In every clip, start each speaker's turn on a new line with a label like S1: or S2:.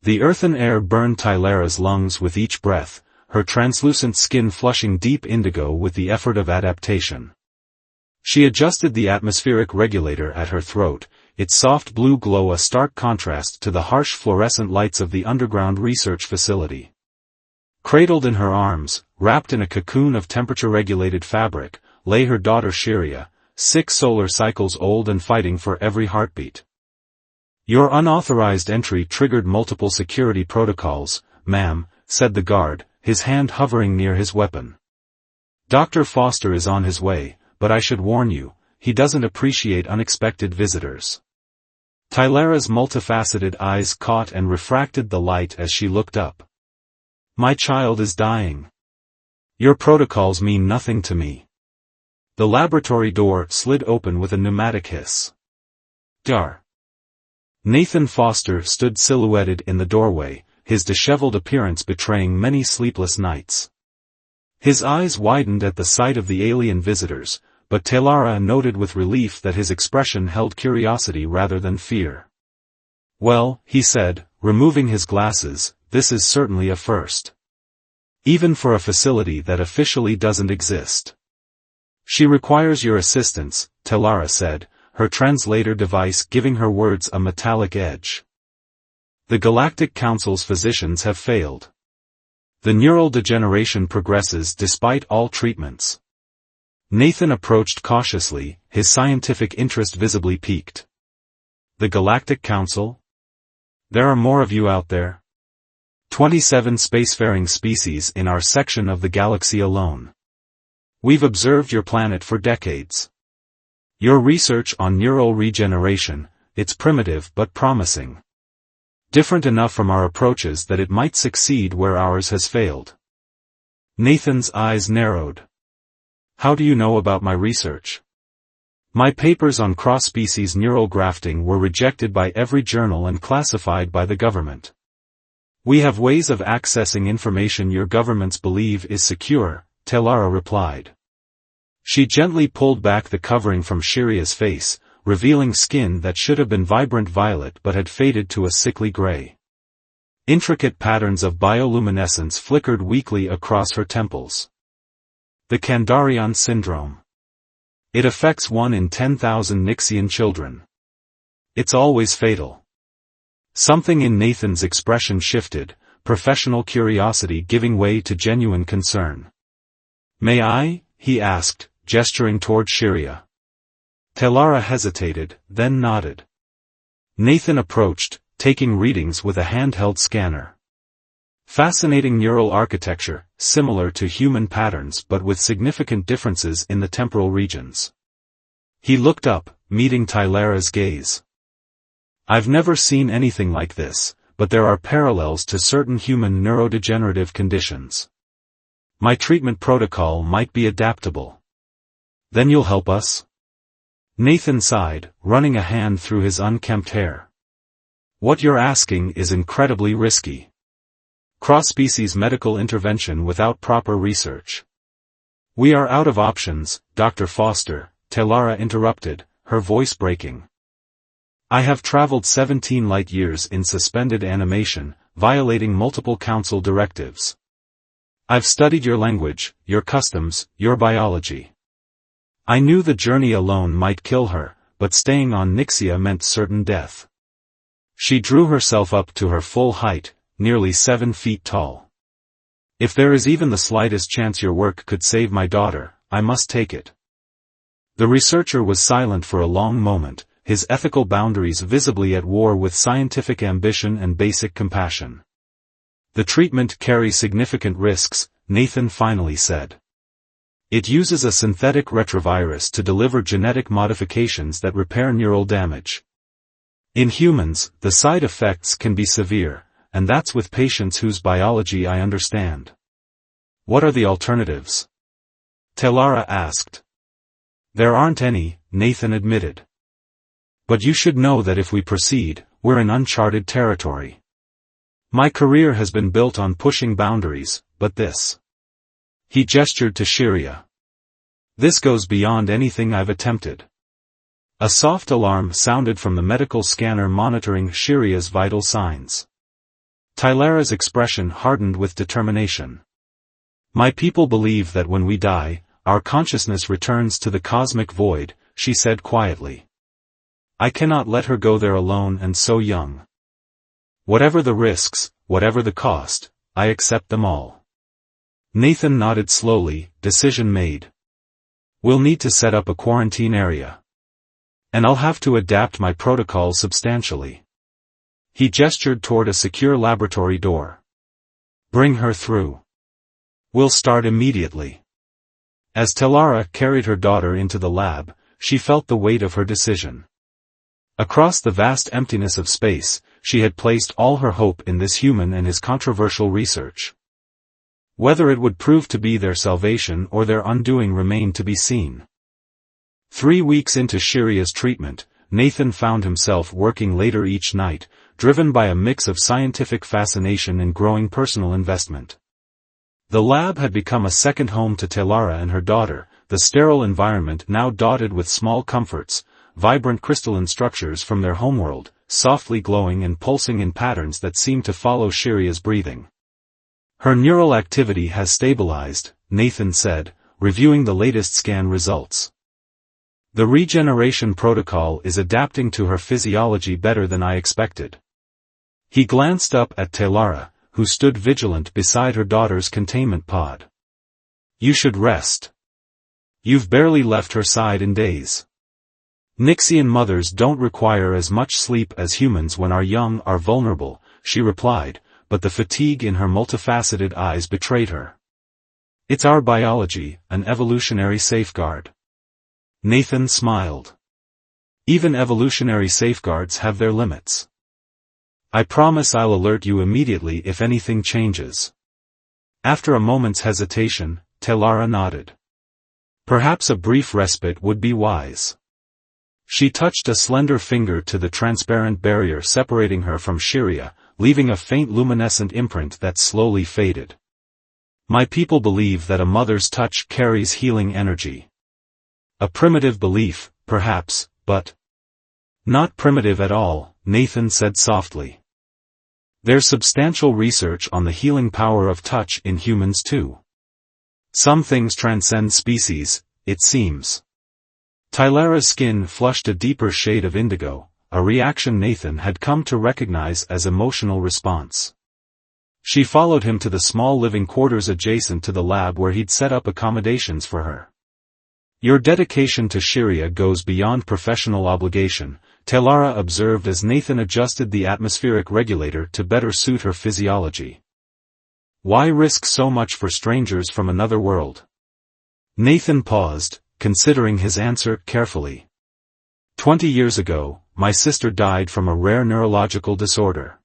S1: The earthen air burned Tylara's lungs with each breath, her translucent skin flushing deep indigo with the effort of adaptation. She adjusted the atmospheric regulator at her throat, its soft blue glow a stark contrast to the harsh fluorescent lights of the underground research facility. Cradled in her arms, wrapped in a cocoon of temperature-regulated fabric, lay her daughter Shiria, 6 solar cycles old and fighting for every heartbeat. Your unauthorized entry triggered multiple security protocols, ma'am, said the guard, his hand hovering near his weapon. Dr. Foster is on his way, but I should warn you, he doesn't appreciate unexpected visitors. Tylara's multifaceted eyes caught and refracted the light as she looked up. My child is dying. Your protocols mean nothing to me. The laboratory door slid open with a pneumatic hiss. Dar. Nathan Foster stood silhouetted in the doorway, his disheveled appearance betraying many sleepless nights. His eyes widened at the sight of the alien visitors, but Tylara noted with relief that his expression held curiosity rather than fear. Well, he said, removing his glasses, this is certainly a first. Even for a facility that officially doesn't exist. She requires your assistance, Tylara said, her translator device giving her words a metallic edge. The Galactic Council's physicians have failed. The neural degeneration progresses despite all treatments. Nathan approached cautiously, his scientific interest visibly piqued. The Galactic Council? There are more of you out there? 27 spacefaring species in our section of the galaxy alone. We've observed your planet for decades. Your research on neural regeneration, it's primitive but promising. Different enough from our approaches that it might succeed where ours has failed. Nathan's eyes narrowed. How do you know about my research? My papers on cross-species neural grafting were rejected by every journal and classified by the government. We have ways of accessing information your governments believe is secure, Tylara replied. She gently pulled back the covering from Shiria's face, revealing skin that should have been vibrant violet but had faded to a sickly gray. Intricate patterns of bioluminescence flickered weakly across her temples. The Kandarian syndrome. It affects 1 in 10,000 Nixian children. It's always fatal. Something in Nathan's expression shifted, professional curiosity giving way to genuine concern. May I? He asked, gesturing toward Shiria. Tylara hesitated, then nodded. Nathan approached, taking readings with a handheld scanner. Fascinating neural architecture, similar to human patterns but with significant differences in the temporal regions. He looked up, meeting Tylara's gaze. I've never seen anything like this, but there are parallels to certain human neurodegenerative conditions. My treatment protocol might be adaptable. Then you'll help us? Nathan sighed, running a hand through his unkempt hair. What you're asking is incredibly risky. Cross-species medical intervention without proper research. We are out of options, Dr. Foster, Tylara interrupted, her voice breaking. I have traveled 17 light-years in suspended animation, violating multiple council directives. I've studied your language, your customs, your biology. I knew the journey alone might kill her, but staying on Nixia meant certain death. She drew herself up to her full height, nearly 7 feet tall. If there is even the slightest chance your work could save my daughter, I must take it. The researcher was silent for a long moment, his ethical boundaries visibly at war with scientific ambition and basic compassion. The treatment carries significant risks, Nathan finally said. It uses a synthetic retrovirus to deliver genetic modifications that repair neural damage. In humans, the side effects can be severe, and that's with patients whose biology I understand. What are the alternatives? Tylara asked. There aren't any, Nathan admitted. But you should know that if we proceed, we're in uncharted territory. My career has been built on pushing boundaries, but this. He gestured to Shiria. This goes beyond anything I've attempted. A soft alarm sounded from the medical scanner monitoring Shiria's vital signs. Tylara's expression hardened with determination. My people believe that when we die, our consciousness returns to the cosmic void, she said quietly. I cannot let her go there alone and so young. Whatever the risks, whatever the cost, I accept them all. Nathan nodded slowly, decision made. We'll need to set up a quarantine area. And I'll have to adapt my protocol substantially. He gestured toward a secure laboratory door. Bring her through. We'll start immediately. As Tylara carried her daughter into the lab, she felt the weight of her decision. Across the vast emptiness of space, she had placed all her hope in this human and his controversial research. Whether it would prove to be their salvation or their undoing remained to be seen. 3 weeks into Shiria's treatment, Nathan found himself working later each night, driven by a mix of scientific fascination and growing personal investment. The lab had become a second home to Tylara and her daughter, the sterile environment now dotted with small comforts, vibrant crystalline structures from their homeworld, softly glowing and pulsing in patterns that seemed to follow Shiria's breathing. Her neural activity has stabilized, Nathan said, reviewing the latest scan results. The regeneration protocol is adapting to her physiology better than I expected. He glanced up at Tylara, who stood vigilant beside her daughter's containment pod. You should rest. You've barely left her side in days. Nixian mothers don't require as much sleep as humans when our young are vulnerable, she replied, but the fatigue in her multifaceted eyes betrayed her. It's our biology, an evolutionary safeguard. Nathan smiled. Even evolutionary safeguards have their limits. I promise I'll alert you immediately if anything changes. After a moment's hesitation, Tylara nodded. Perhaps a brief respite would be wise. She touched a slender finger to the transparent barrier separating her from Shiria, leaving a faint luminescent imprint that slowly faded. My people believe that a mother's touch carries healing energy. A primitive belief, perhaps, but not primitive at all, Nathan said softly. There's substantial research on the healing power of touch in humans too. Some things transcend species, it seems. Tylara's skin flushed a deeper shade of indigo, a reaction Nathan had come to recognize as emotional response. She followed him to the small living quarters adjacent to the lab where he'd set up accommodations for her. Your dedication to Shiria goes beyond professional obligation, Tylara observed as Nathan adjusted the atmospheric regulator to better suit her physiology. Why risk so much for strangers from another world? Nathan paused, considering his answer carefully. 20 years ago, my sister died from a rare neurological disorder.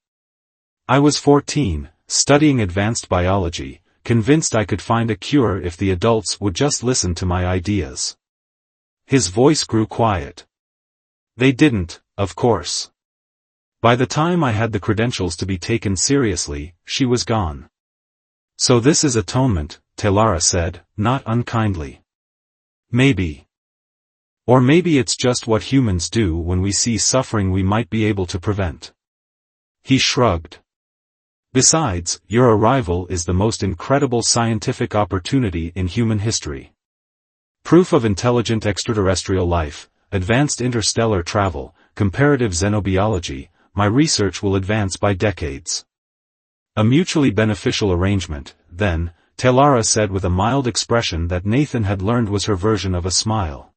S1: I was 14, studying advanced biology, convinced I could find a cure if the adults would just listen to my ideas. His voice grew quiet. They didn't, of course. By the time I had the credentials to be taken seriously, she was gone. So this is atonement, Tylara said, not unkindly. Maybe. Or maybe it's just what humans do when we see suffering we might be able to prevent. He shrugged. Besides, your arrival is the most incredible scientific opportunity in human history. Proof of intelligent extraterrestrial life, advanced interstellar travel, comparative xenobiology, my research will advance by decades. A mutually beneficial arrangement, then, Tylara said with a mild expression that Nathan had learned was her version of a smile.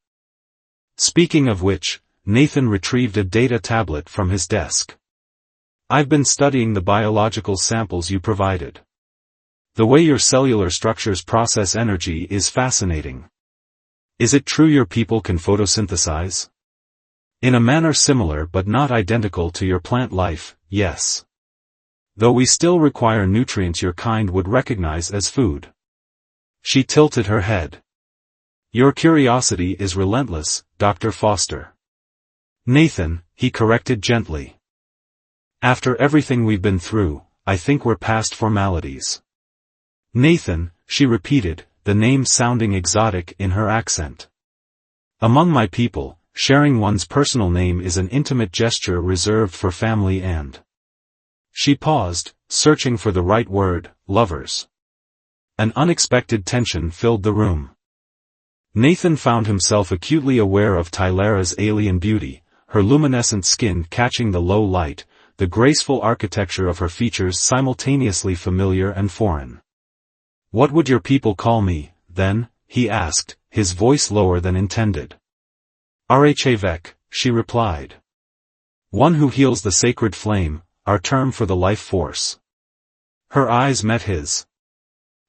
S1: Speaking of which, Nathan retrieved a data tablet from his desk. I've been studying the biological samples you provided. The way your cellular structures process energy is fascinating. Is it true your people can photosynthesize? In a manner similar but not identical to your plant life, yes. Though we still require nutrients your kind would recognize as food. She tilted her head. Your curiosity is relentless, Dr. Foster. Nathan, he corrected gently. After everything we've been through, I think we're past formalities. Nathan, she repeated, the name sounding exotic in her accent. Among my people, sharing one's personal name is an intimate gesture reserved for family and... She paused, searching for the right word, lovers. An unexpected tension filled the room. Nathan found himself acutely aware of Tylara's alien beauty, her luminescent skin catching the low light, the graceful architecture of her features simultaneously familiar and foreign. "What would your people call me, then?" he asked, his voice lower than intended. "Rhavek," she replied. "One who heals the sacred flame, our term for the life force." Her eyes met his.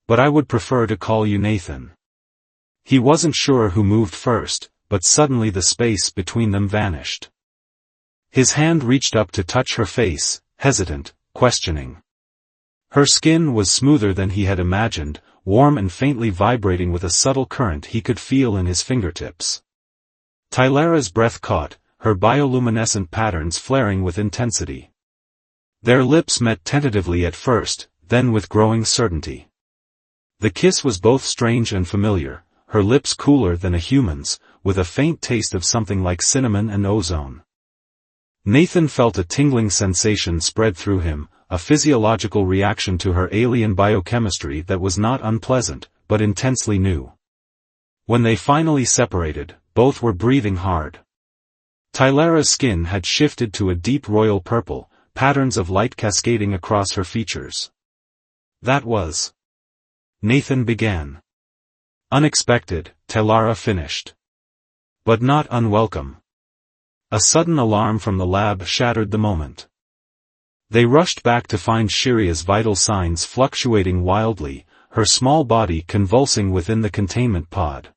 S1: "But I would prefer to call you Nathan." He wasn't sure who moved first, but suddenly the space between them vanished. His hand reached up to touch her face, hesitant, questioning. Her skin was smoother than he had imagined, warm and faintly vibrating with a subtle current he could feel in his fingertips. Tylara's breath caught, her bioluminescent patterns flaring with intensity. Their lips met tentatively at first, then with growing certainty. The kiss was both strange and familiar, her lips cooler than a human's, with a faint taste of something like cinnamon and ozone. Nathan felt a tingling sensation spread through him, a physiological reaction to her alien biochemistry that was not unpleasant, but intensely new. When they finally separated, both were breathing hard. Tylara's skin had shifted to a deep royal purple, patterns of light cascading across her features. "That was..." Nathan began. "Unexpected," Tylara finished. "But not unwelcome." A sudden alarm from the lab shattered the moment. They rushed back to find Shiria's vital signs fluctuating wildly, her small body convulsing within the containment pod.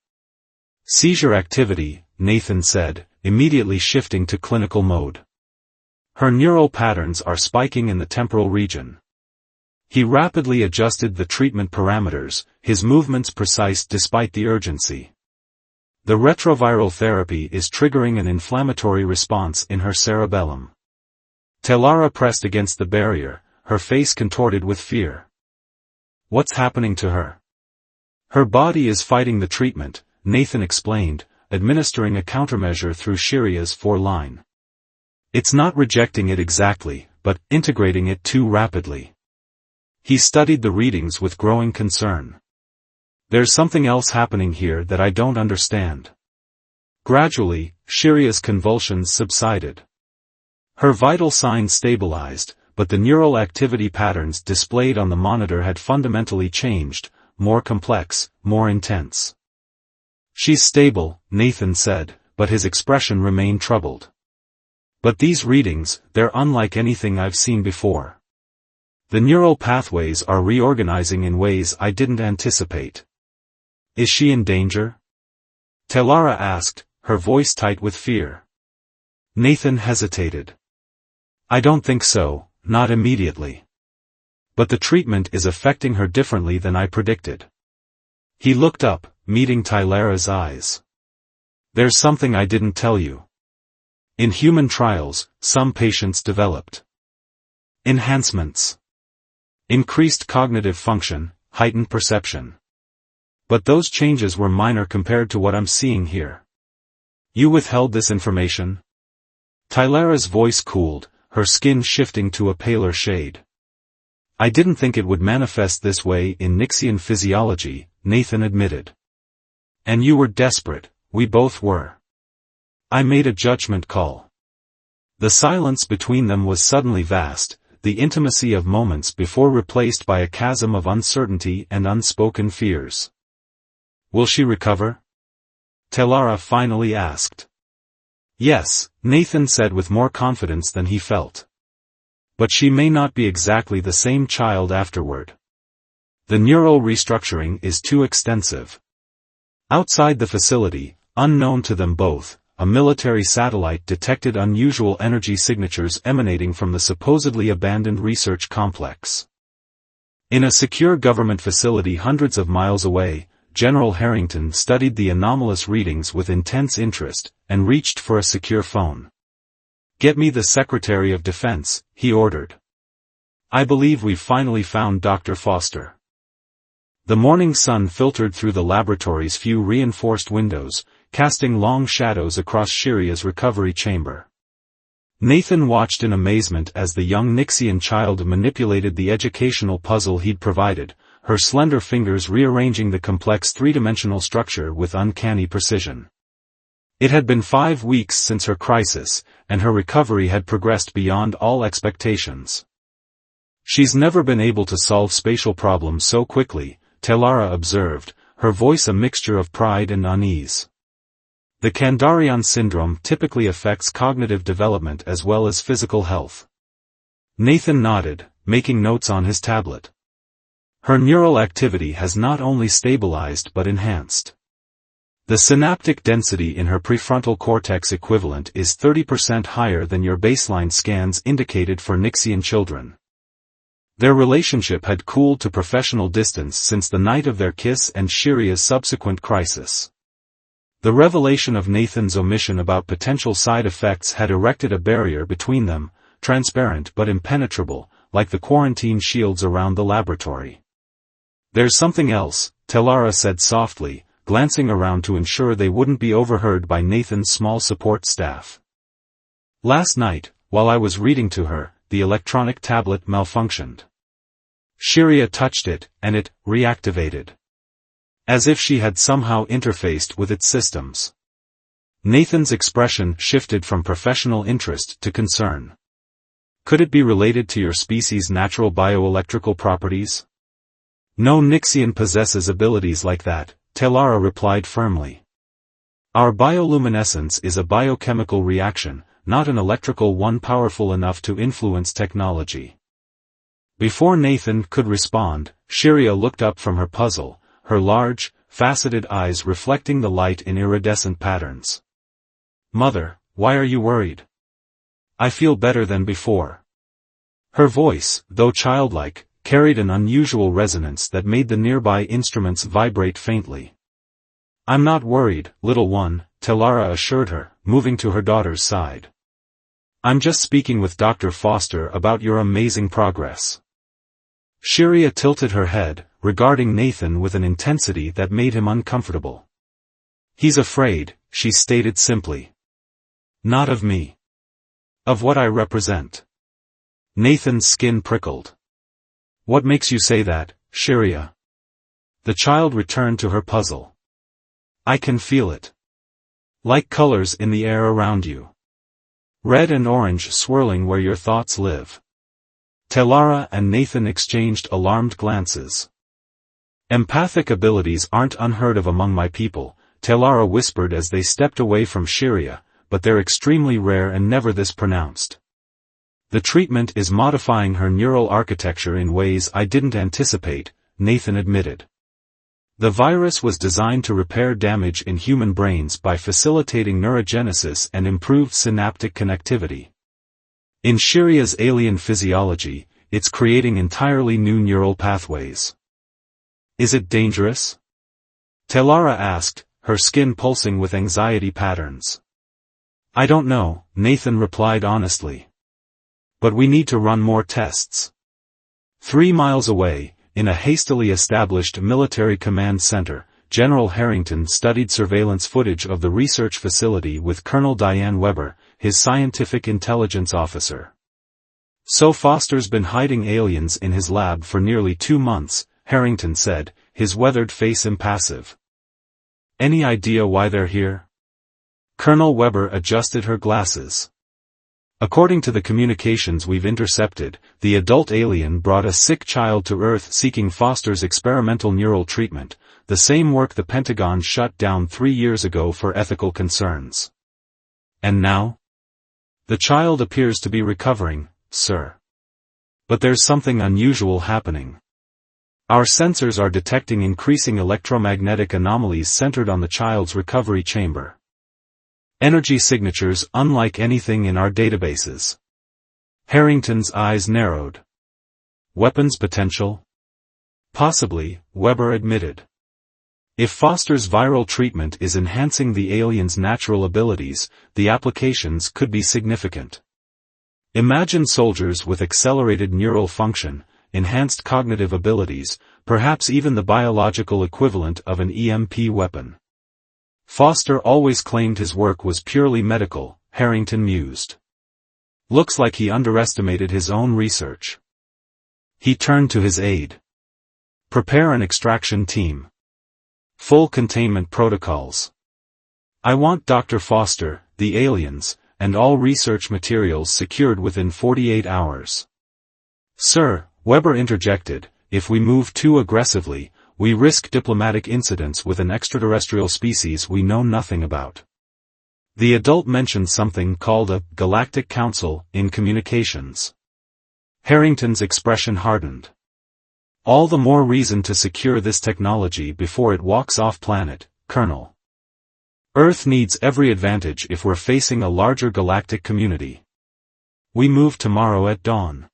S1: "Seizure activity," Nathan said, immediately shifting to clinical mode. "Her neural patterns are spiking in the temporal region." He rapidly adjusted the treatment parameters, his movements precise despite the urgency. "The retroviral therapy is triggering an inflammatory response in her cerebellum." Tylara pressed against the barrier, her face contorted with fear. "What's happening to her?" "Her body is fighting the treatment," Nathan explained, administering a countermeasure through Shiria's foreline. "It's not rejecting it exactly, but integrating it too rapidly." He studied the readings with growing concern. "There's something else happening here that I don't understand." Gradually, Shiria's convulsions subsided. Her vital signs stabilized, but the neural activity patterns displayed on the monitor had fundamentally changed, more complex, more intense. "She's stable," Nathan said, but his expression remained troubled. "But these readings, they're unlike anything I've seen before. The neural pathways are reorganizing in ways I didn't anticipate." "Is she in danger?" Tylara asked, her voice tight with fear. Nathan hesitated. "I don't think so, not immediately. But the treatment is affecting her differently than I predicted." He looked up, meeting Tylara's eyes. "There's something I didn't tell you. In human trials, some patients developed enhancements. Increased cognitive function, heightened perception. But those changes were minor compared to what I'm seeing here." "You withheld this information?" Tylara's voice cooled, her skin shifting to a paler shade. "I didn't think it would manifest this way in Nixian physiology," Nathan admitted. "And you were desperate, we both were. I made a judgment call." The silence between them was suddenly vast, the intimacy of moments before replaced by a chasm of uncertainty and unspoken fears. "Will she recover?" Tylara finally asked. "Yes," Nathan said with more confidence than he felt. "But she may not be exactly the same child afterward. The neural restructuring is too extensive." Outside the facility, unknown to them both, a military satellite detected unusual energy signatures emanating from the supposedly abandoned research complex. In a secure government facility hundreds of miles away, General Harrington studied the anomalous readings with intense interest, and reached for a secure phone. "Get me the Secretary of Defense," he ordered. "I believe we've finally found Dr. Foster." The morning sun filtered through the laboratory's few reinforced windows, casting long shadows across Shiria's recovery chamber. Nathan watched in amazement as the young Nixian child manipulated the educational puzzle he'd provided, her slender fingers rearranging the complex three-dimensional structure with uncanny precision. It had been 5 weeks since her crisis, and her recovery had progressed beyond all expectations. "She's never been able to solve spatial problems so quickly," Telara observed, her voice a mixture of pride and unease. "The Kandarian syndrome typically affects cognitive development as well as physical health." Nathan nodded, making notes on his tablet. "Her neural activity has not only stabilized but enhanced. The synaptic density in her prefrontal cortex equivalent is 30% higher than your baseline scans indicated for Nixian children." Their relationship had cooled to professional distance since the night of their kiss and Shiria's subsequent crisis. The revelation of Nathan's omission about potential side effects had erected a barrier between them, transparent but impenetrable, like the quarantine shields around the laboratory. "There's something else," Telara said softly, glancing around to ensure they wouldn't be overheard by Nathan's small support staff. "Last night, while I was reading to her, the electronic tablet malfunctioned. Shiria touched it, and it reactivated. As if she had somehow interfaced with its systems." Nathan's expression shifted from professional interest to concern. "Could it be related to your species' natural bioelectrical properties?" "No Nixian possesses abilities like that," Telara replied firmly. "Our bioluminescence is a biochemical reaction, not an electrical one powerful enough to influence technology." Before Nathan could respond, Shiria looked up from her puzzle, her large, faceted eyes reflecting the light in iridescent patterns. "Mother, why are you worried? I feel better than before." Her voice, though childlike, carried an unusual resonance that made the nearby instruments vibrate faintly. "I'm not worried, little one," Telara assured her, moving to her daughter's side. "I'm just speaking with Dr. Foster about your amazing progress." Shiria tilted her head, regarding Nathan with an intensity that made him uncomfortable. "He's afraid," she stated simply. "Not of me. Of what I represent." Nathan's skin prickled. "What makes you say that, Shiria?" The child returned to her puzzle. "I can feel it. Like colors in the air around you. Red and orange swirling where your thoughts live." Telara and Nathan exchanged alarmed glances. "Empathic abilities aren't unheard of among my people," Telara whispered as they stepped away from Shiria, "but they're extremely rare and never this pronounced. The treatment is modifying her neural architecture in ways I didn't anticipate," Nathan admitted. "The virus was designed to repair damage in human brains by facilitating neurogenesis and improved synaptic connectivity. In Shiria's alien physiology, it's creating entirely new neural pathways." "Is it dangerous?" Telara asked, her skin pulsing with anxiety patterns. "I don't know," Nathan replied honestly. "But we need to run more tests." 3 miles away, in a hastily established military command center, General Harrington studied surveillance footage of the research facility with Colonel Diane Weber, his scientific intelligence officer. "So Foster's been hiding aliens in his lab for nearly 2 months, Harrington said, his weathered face impassive. "Any idea why they're here?" Colonel Weber adjusted her glasses. "According to the communications we've intercepted, the adult alien brought a sick child to Earth seeking Foster's experimental neural treatment, the same work the Pentagon shut down 3 years ago for ethical concerns. And now? The child appears to be recovering, sir. But there's something unusual happening. Our sensors are detecting increasing electromagnetic anomalies centered on the child's recovery chamber. Energy signatures unlike anything in our databases." Harrington's eyes narrowed. "Weapons potential?" "Possibly," Weber admitted. "If Foster's viral treatment is enhancing the alien's natural abilities, the applications could be significant. Imagine soldiers with accelerated neural function, enhanced cognitive abilities, perhaps even the biological equivalent of an EMP weapon." "Foster always claimed his work was purely medical," Harrington mused. Looks like he underestimated his own research. He turned to his aide. Prepare an extraction team. Full containment protocols. I want Dr. Foster, the aliens, and all research materials secured within 48 hours. Sir, Weber interjected, if we move too aggressively, we risk diplomatic incidents with an extraterrestrial species we know nothing about. The adult mentioned something called a Galactic Council in communications. Harrington's expression hardened. All the more reason to secure this technology before it walks off planet, Colonel. Earth needs every advantage if we're facing a larger galactic community. We move tomorrow at dawn.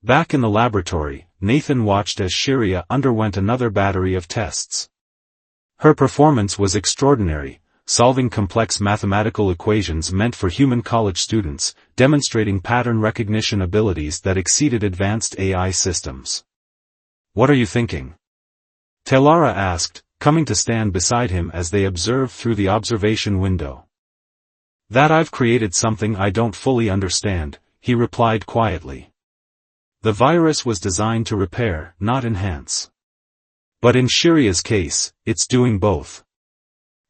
S1: Back in the laboratory, Nathan watched as Shiria underwent another battery of tests. Her performance was extraordinary, solving complex mathematical equations meant for human college students, demonstrating pattern recognition abilities that exceeded advanced AI systems. What are you thinking? Telara asked, coming to stand beside him as they observed through the observation window. That I've created something I don't fully understand, he replied quietly. The virus was designed to repair, not enhance. But in Shiria's case, it's doing both.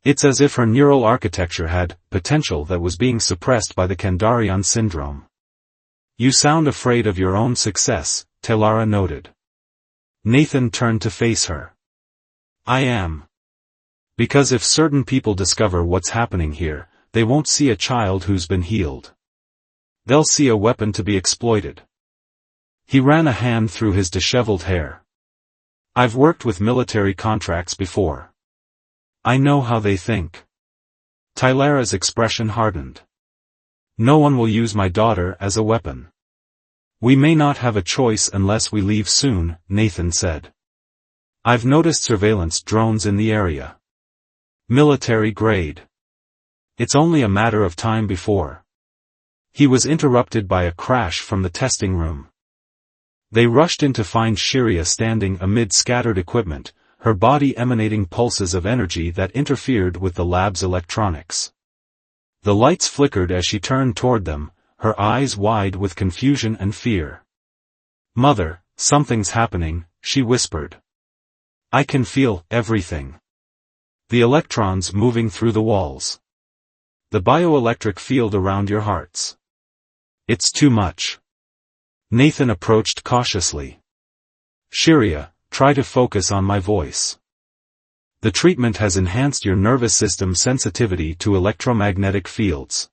S1: It's as if her neural architecture had potential that was being suppressed by the Kandarian syndrome. You sound afraid of your own success, Telara noted. Nathan turned to face her. I am. Because if certain people discover what's happening here, they won't see a child who's been healed. They'll see a weapon to be exploited. He ran a hand through his disheveled hair. I've worked with military contracts before. I know how they think. Tylara's expression hardened. No one will use my daughter as a weapon. We may not have a choice unless we leave soon, Nathan said. I've noticed surveillance drones in the area. Military grade. It's only a matter of time before. He was interrupted by a crash from the testing room. They rushed in to find Shiria standing amid scattered equipment, her body emanating pulses of energy that interfered with the lab's electronics. The lights flickered as she turned toward them, her eyes wide with confusion and fear. Mother, something's happening, she whispered. I can feel everything. The electrons moving through the walls. The bioelectric field around your hearts. It's too much. Nathan approached cautiously. Shiria, try to focus on my voice. The treatment has enhanced your nervous system sensitivity to electromagnetic fields.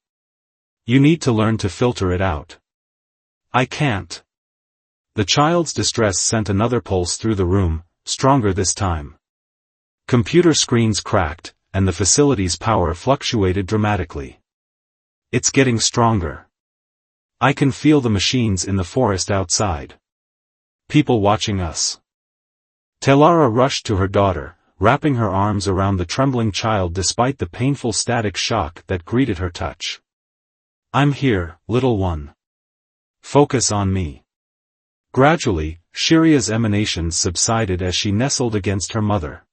S1: You need to learn to filter it out. I can't. The child's distress sent another pulse through the room, stronger this time. Computer screens cracked, and the facility's power fluctuated dramatically. It's getting stronger. I can feel the machines in the forest outside. People watching us. Telara rushed to her daughter, wrapping her arms around the trembling child despite the painful static shock that greeted her touch. I'm here, little one. Focus on me. Gradually, Shiria's emanations subsided as she nestled against her mother.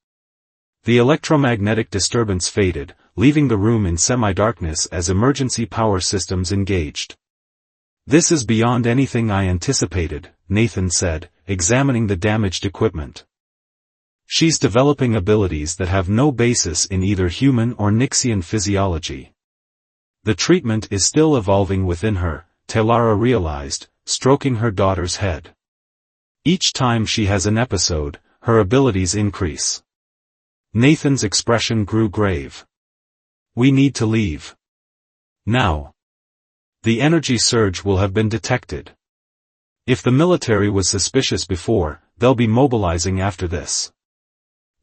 S1: The electromagnetic disturbance faded, leaving the room in semi-darkness as emergency power systems engaged. This is beyond anything I anticipated, Nathan said, examining the damaged equipment. She's developing abilities that have no basis in either human or Nixian physiology. The treatment is still evolving within her, Telara realized, stroking her daughter's head. Each time she has an episode, her abilities increase. Nathan's expression grew grave. We need to leave. Now. The energy surge will have been detected. If the military was suspicious before, they'll be mobilizing after this.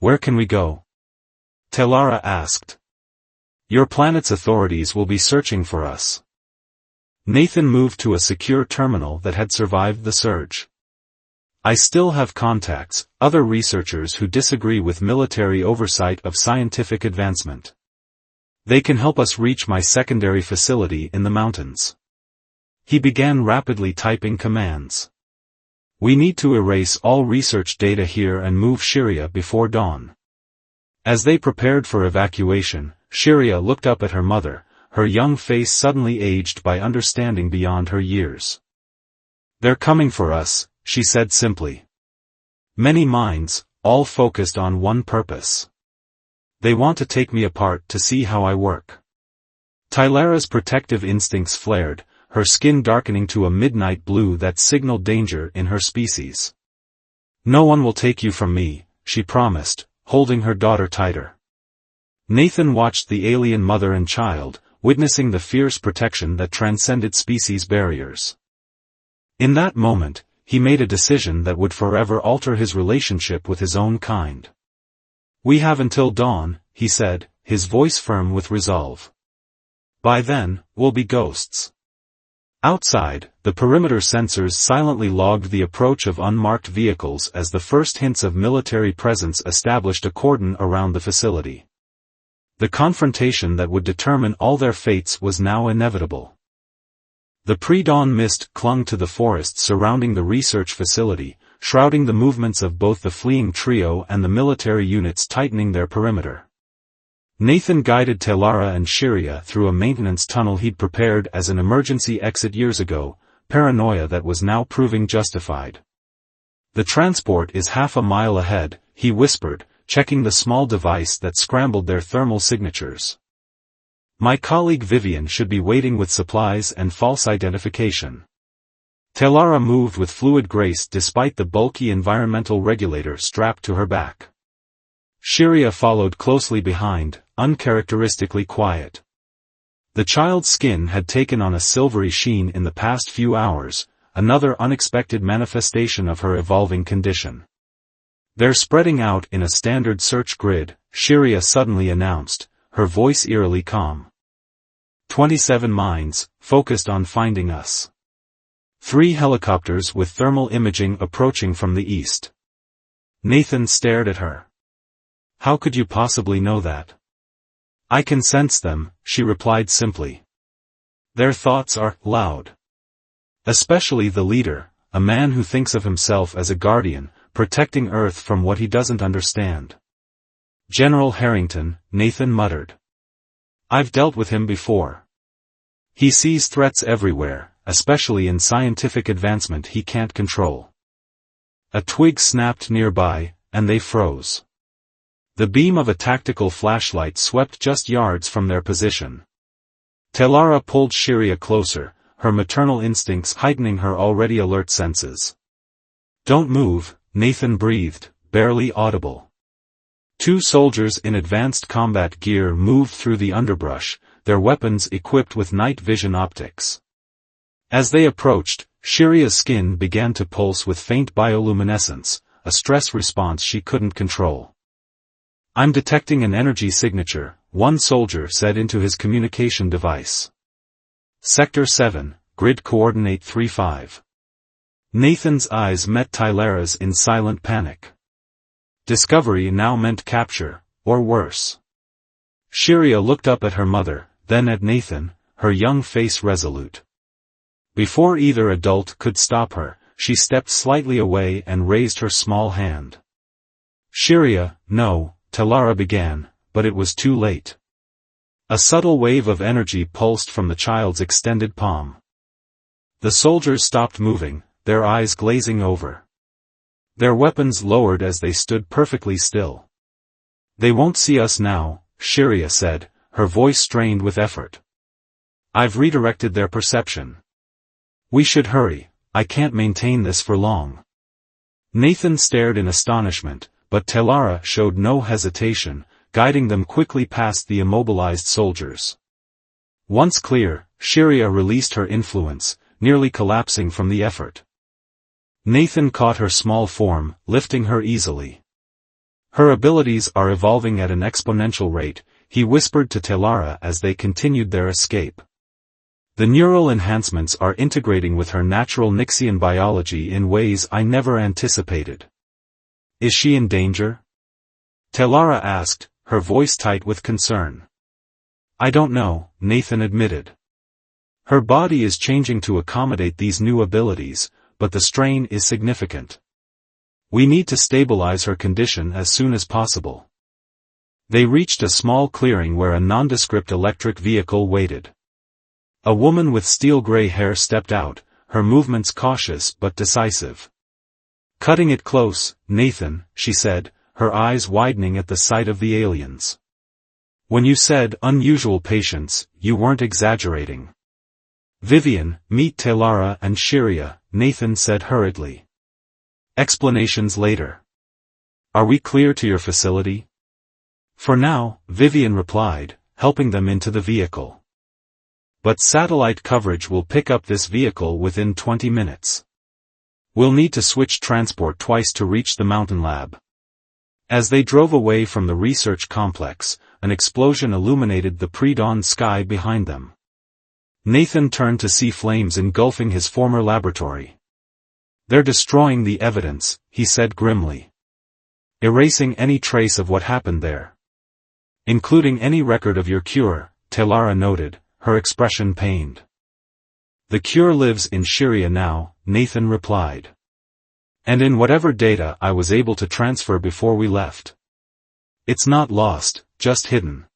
S1: Where can we go? Telara asked. Your planet's authorities will be searching for us. Nathan moved to a secure terminal that had survived the surge. I still have contacts, other researchers who disagree with military oversight of scientific advancement. They can help us reach my secondary facility in the mountains. He began rapidly typing commands. We need to erase all research data here and move Shiria before dawn. As they prepared for evacuation, Shiria looked up at her mother, her young face suddenly aged by understanding beyond her years. "They're coming for us," she said simply. "Many minds, all focused on one purpose. They want to take me apart to see how I work." Tylara's protective instincts flared, her skin darkening to a midnight blue that signaled danger in her species. "No one will take you from me," she promised, holding her daughter tighter. Nathan watched the alien mother and child, witnessing the fierce protection that transcended species barriers. In that moment, he made a decision that would forever alter his relationship with his own kind. "We have until dawn," he said, his voice firm with resolve. "By then, we'll be ghosts." Outside, the perimeter sensors silently logged the approach of unmarked vehicles as the first hints of military presence established a cordon around the facility. The confrontation that would determine all their fates was now inevitable. The pre-dawn mist clung to the forest surrounding the research facility, shrouding the movements of both the fleeing trio and the military units tightening their perimeter. Nathan guided Tylara and Shiria through a maintenance tunnel he'd prepared as an emergency exit years ago, paranoia that was now proving justified. "The transport is half a mile ahead," he whispered, checking the small device that scrambled their thermal signatures. "My colleague Vivian should be waiting with supplies and false identification." Tylara moved with fluid grace despite the bulky environmental regulator strapped to her back. Shiria followed closely behind, uncharacteristically quiet. The child's skin had taken on a silvery sheen in the past few hours, another unexpected manifestation of her evolving condition. "They're spreading out in a standard search grid," Shiria suddenly announced, her voice eerily calm. 27 minds, focused on finding us. 3 helicopters with thermal imaging approaching from the east. Nathan stared at her. "How could you possibly know that?" "I can sense them," she replied simply. "Their thoughts are loud. Especially the leader, a man who thinks of himself as a guardian, protecting Earth from what he doesn't understand." "General Harrington," Nathan muttered. "I've dealt with him before. He sees threats everywhere, especially in scientific advancement he can't control." A twig snapped nearby, and they froze. The beam of a tactical flashlight swept just yards from their position. Tylara pulled Shiria closer, her maternal instincts heightening her already alert senses. "Don't move," Nathan breathed, barely audible. 2 soldiers in advanced combat gear moved through the underbrush, their weapons equipped with night vision optics. As they approached, Shiria's skin began to pulse with faint bioluminescence, a stress response she couldn't control. "I'm detecting an energy signature," one soldier said into his communication device. "Sector 7, grid coordinate 35. Nathan's eyes met Tylara's in silent panic. Discovery now meant capture, or worse. Shiria looked up at her mother, then at Nathan, her young face resolute. Before either adult could stop her, she stepped slightly away and raised her small hand. "Shiria, no," Tylara began, but it was too late. A subtle wave of energy pulsed from the child's extended palm. The soldiers stopped moving, their eyes glazing over. Their weapons lowered as they stood perfectly still. "They won't see us now," Shiria said, her voice strained with effort. "I've redirected their perception. We should hurry, I can't maintain this for long." Nathan stared in astonishment, but Tylara showed no hesitation, guiding them quickly past the immobilized soldiers. Once clear, Shiria released her influence, nearly collapsing from the effort. Nathan caught her small form, lifting her easily. "Her abilities are evolving at an exponential rate," he whispered to Tylara as they continued their escape. "The neural enhancements are integrating with her natural Nixian biology in ways I never anticipated." "Is she in danger?" Tylara asked, her voice tight with concern. "I don't know," Nathan admitted. "Her body is changing to accommodate these new abilities, but the strain is significant. We need to stabilize her condition as soon as possible." They reached a small clearing where a nondescript electric vehicle waited. A woman with steel-gray hair stepped out, her movements cautious but decisive. "Cutting it close, Nathan," she said, her eyes widening at the sight of the aliens. "When you said unusual patience, you weren't exaggerating." "Vivian, meet Talara and Shiria," Nathan said hurriedly. "Explanations later. Are we clear to your facility?" "For now," Vivian replied, helping them into the vehicle. "But satellite coverage will pick up this vehicle within 20 minutes. We'll need to switch transport twice to reach the mountain lab." As they drove away from the research complex, an explosion illuminated the pre-dawn sky behind them. Nathan turned to see flames engulfing his former laboratory. "They're destroying the evidence," he said grimly. "Erasing any trace of what happened there. Including any record of your cure," Talara noted, her expression pained. "The cure lives in Shiria now," Nathan replied. "And in whatever data I was able to transfer before we left. It's not lost, just hidden."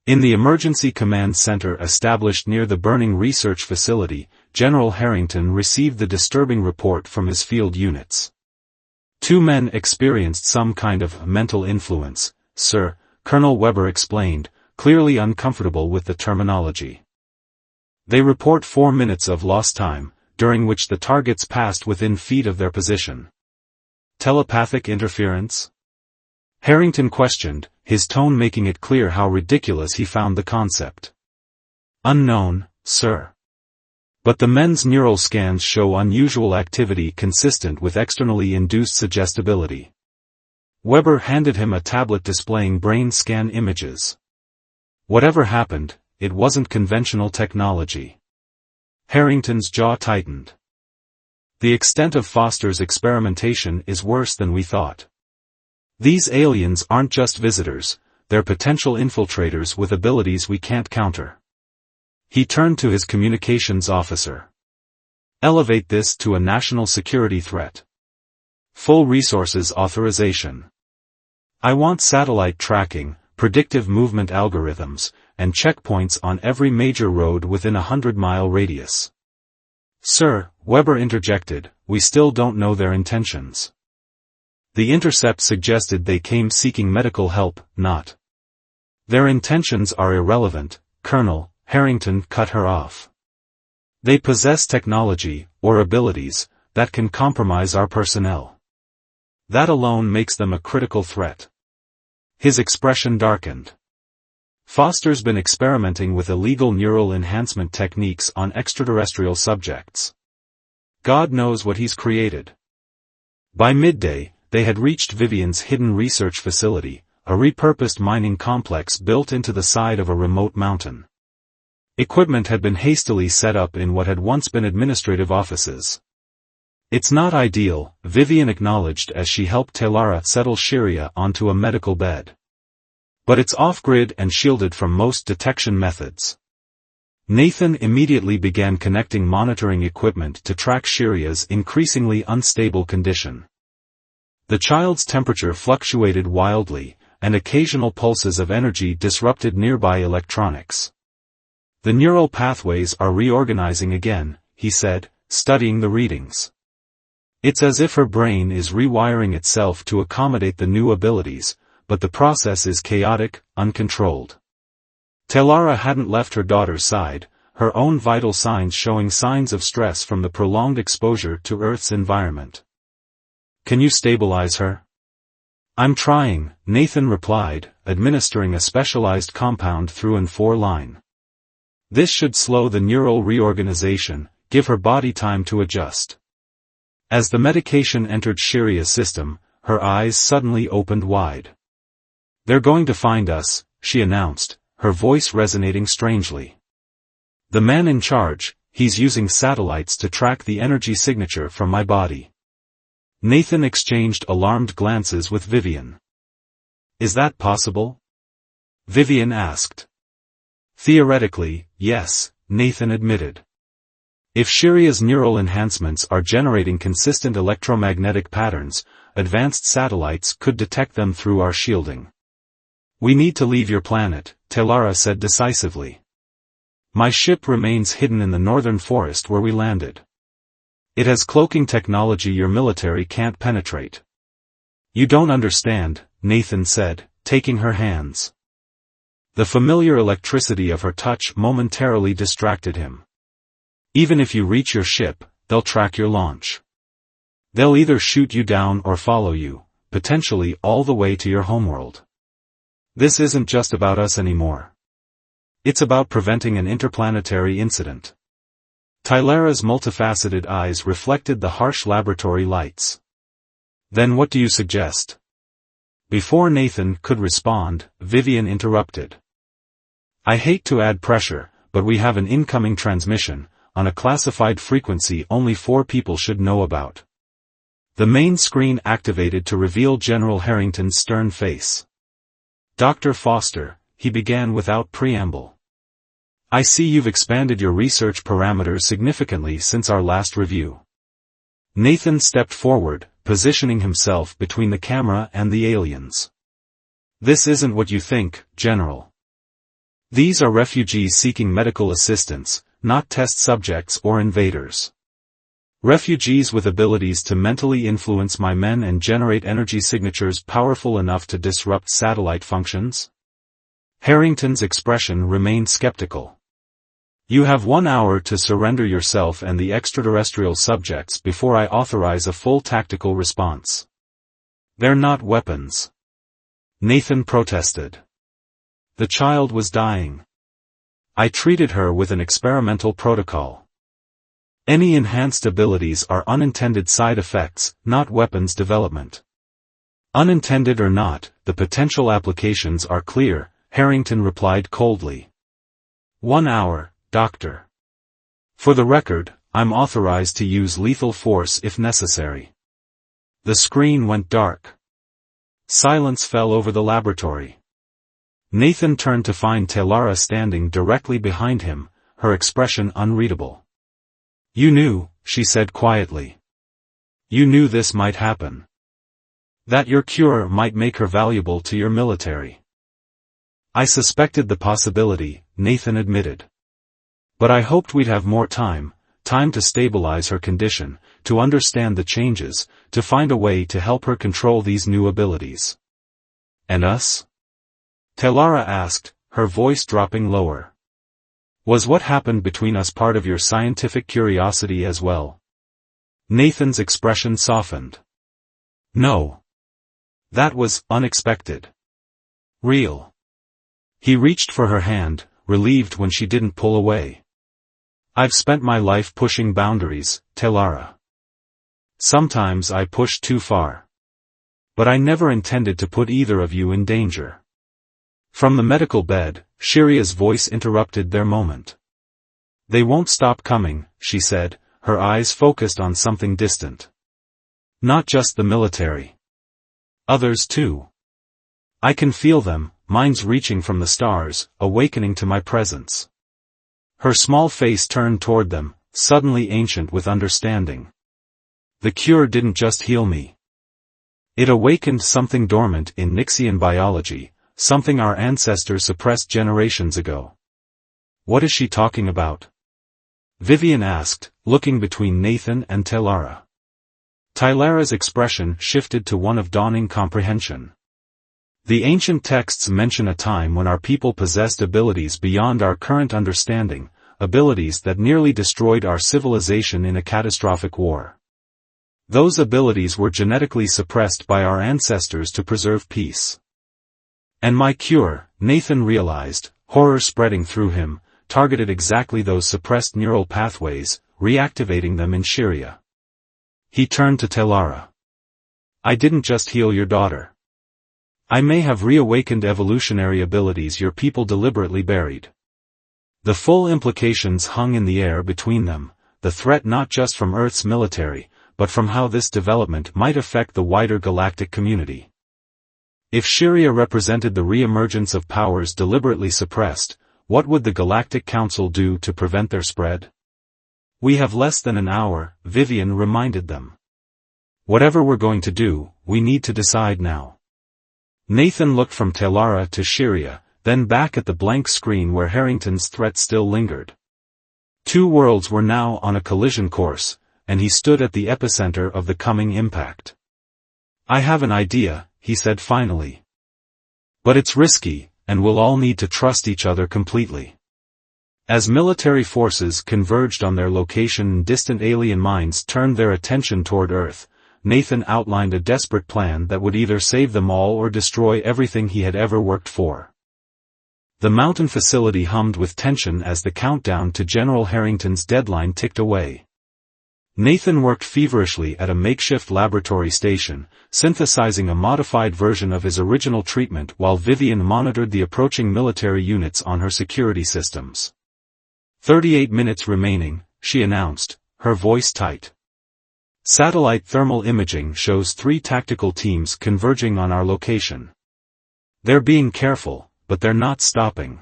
S1: In the emergency command center established near the burning research facility, General Harrington received the disturbing report from his field units. "Two men experienced some kind of mental influence, sir," Colonel Weber explained, clearly uncomfortable with the terminology. "They report 4 minutes of lost time, during which the targets passed within feet of their position." "Telepathic interference?" Harrington questioned, his tone making it clear how ridiculous he found the concept. "Unknown, sir. But the men's neural scans show unusual activity consistent with externally induced suggestibility." Weber handed him a tablet displaying brain scan images. Whatever happened, it wasn't conventional technology. Harrington's jaw tightened. "The extent of Foster's experimentation is worse than we thought. These aliens aren't just visitors, they're potential infiltrators with abilities we can't counter." He turned to his communications officer. "Elevate this to a national security threat. Full resources authorization. I want satellite tracking, predictive movement algorithms, and checkpoints on every major road within a 100-mile radius." "Sir," Weber interjected, "we still don't know their intentions. The intercept suggested they came seeking medical help, not." "Their intentions are irrelevant, Colonel," Harrington cut her off. "They possess technology, or abilities, that can compromise our personnel. That alone makes them a critical threat." His expression darkened. "Foster's been experimenting with illegal neural enhancement techniques on extraterrestrial subjects. God knows what he's created." By midday, they had reached Vivian's hidden research facility, a repurposed mining complex built into the side of a remote mountain. Equipment had been hastily set up in what had once been administrative offices. "It's not ideal," Vivian acknowledged as she helped Talara settle Shiria onto a medical bed. "But it's off-grid and shielded from most detection methods." Nathan immediately began connecting monitoring equipment to track Shiria's increasingly unstable condition. The child's temperature fluctuated wildly, and occasional pulses of energy disrupted nearby electronics. "The neural pathways are reorganizing again," he said, studying the readings. "It's as if her brain is rewiring itself to accommodate the new abilities, but the process is chaotic, uncontrolled." Talara hadn't left her daughter's side, her own vital signs showing signs of stress from the prolonged exposure to Earth's environment. "Can you stabilize her?" "I'm trying," Nathan replied, administering a specialized compound through an 4-line. "This should slow the neural reorganization, give her body time to adjust." As the medication entered Shiria's system, her eyes suddenly opened wide. "They're going to find us," she announced, her voice resonating strangely. "The man in charge, he's using satellites to track the energy signature from my body." Nathan exchanged alarmed glances with Vivian. "Is that possible?" Vivian asked. "Theoretically, yes," Nathan admitted. "If Shiria's neural enhancements are generating consistent electromagnetic patterns, advanced satellites could detect them through our shielding. We need to leave your planet, Telara said decisively. My ship remains hidden in the northern forest where we landed. It has cloaking technology your military can't penetrate. You don't understand, Nathan said, taking her hands. The familiar electricity of her touch momentarily distracted him. Even if you reach your ship, they'll track your launch. They'll either shoot you down or follow you, potentially all the way to your homeworld. This isn't just about us anymore. It's about preventing an interplanetary incident. Tylara's multifaceted eyes reflected the harsh laboratory lights. Then what do you suggest? Before Nathan could respond, Vivian interrupted. I hate to add pressure, but we have an incoming transmission, on a classified frequency only 4 people should know about. The main screen activated to reveal General Harrington's stern face. Dr. Foster, he began without preamble. I see you've expanded your research parameters significantly since our last review. Nathan stepped forward, positioning himself between the camera and the aliens. This isn't what you think, General. These are refugees seeking medical assistance, not test subjects or invaders. Refugees with abilities to mentally influence my men and generate energy signatures powerful enough to disrupt satellite functions? Harrington's expression remained skeptical. You have 1 hour to surrender yourself and the extraterrestrial subjects before I authorize a full tactical response. They're not weapons. Nathan protested. The child was dying. I treated her with an experimental protocol. Any enhanced abilities are unintended side effects, not weapons development. Unintended or not, the potential applications are clear, Harrington replied coldly. 1 hour, Doctor. For the record, I'm authorized to use lethal force if necessary. The screen went dark. Silence fell over the laboratory. Nathan turned to find Telara standing directly behind him, her expression unreadable. You knew, she said quietly. You knew this might happen. That your cure might make her valuable to your military. I suspected the possibility, Nathan admitted. But I hoped we'd have more time to stabilize her condition, to understand the changes, to find a way to help her control these new abilities. And us? Telara asked, her voice dropping lower. Was what happened between us part of your scientific curiosity as well? Nathan's expression softened. No. That was unexpected. Real. He reached for her hand, relieved when she didn't pull away. I've spent my life pushing boundaries, Telara. Sometimes I push too far. But I never intended to put either of you in danger. From the medical bed, Shiria's voice interrupted their moment. They won't stop coming, she said, her eyes focused on something distant. Not just the military. Others too. I can feel them, minds reaching from the stars, awakening to my presence. Her small face turned toward them, suddenly ancient with understanding. The cure didn't just heal me. It awakened something dormant in Nixian biology, something our ancestors suppressed generations ago. What is she talking about? Vivian asked, looking between Nathan and Telara. Tylara's expression shifted to one of dawning comprehension. The ancient texts mention a time when our people possessed abilities beyond our current understanding, abilities that nearly destroyed our civilization in a catastrophic war. Those abilities were genetically suppressed by our ancestors to preserve peace. And my cure, Nathan realized, horror spreading through him, targeted exactly those suppressed neural pathways, reactivating them in Shiria. He turned to Telara. I didn't just heal your daughter. I may have reawakened evolutionary abilities your people deliberately buried. The full implications hung in the air between them, the threat not just from Earth's military, but from how this development might affect the wider galactic community. If Shiria represented the re-emergence of powers deliberately suppressed, what would the Galactic Council do to prevent their spread? We have less than an hour, Vivian reminded them. Whatever we're going to do, we need to decide now. Nathan looked from Talara to Shiria, then back at the blank screen where Harrington's threat still lingered. Two worlds were now on a collision course, and he stood at the epicenter of the coming impact. "I have an idea," he said finally. "But it's risky, and we'll all need to trust each other completely." As military forces converged on their location and distant alien minds turned their attention toward Earth, Nathan outlined a desperate plan that would either save them all or destroy everything he had ever worked for. The mountain facility hummed with tension as the countdown to General Harrington's deadline ticked away. Nathan worked feverishly at a makeshift laboratory station, synthesizing a modified version of his original treatment while Vivian monitored the approaching military units on her security systems. 38 minutes remaining, she announced, her voice tight. Satellite thermal imaging shows 3 tactical teams converging on our location. They're being careful, but they're not stopping.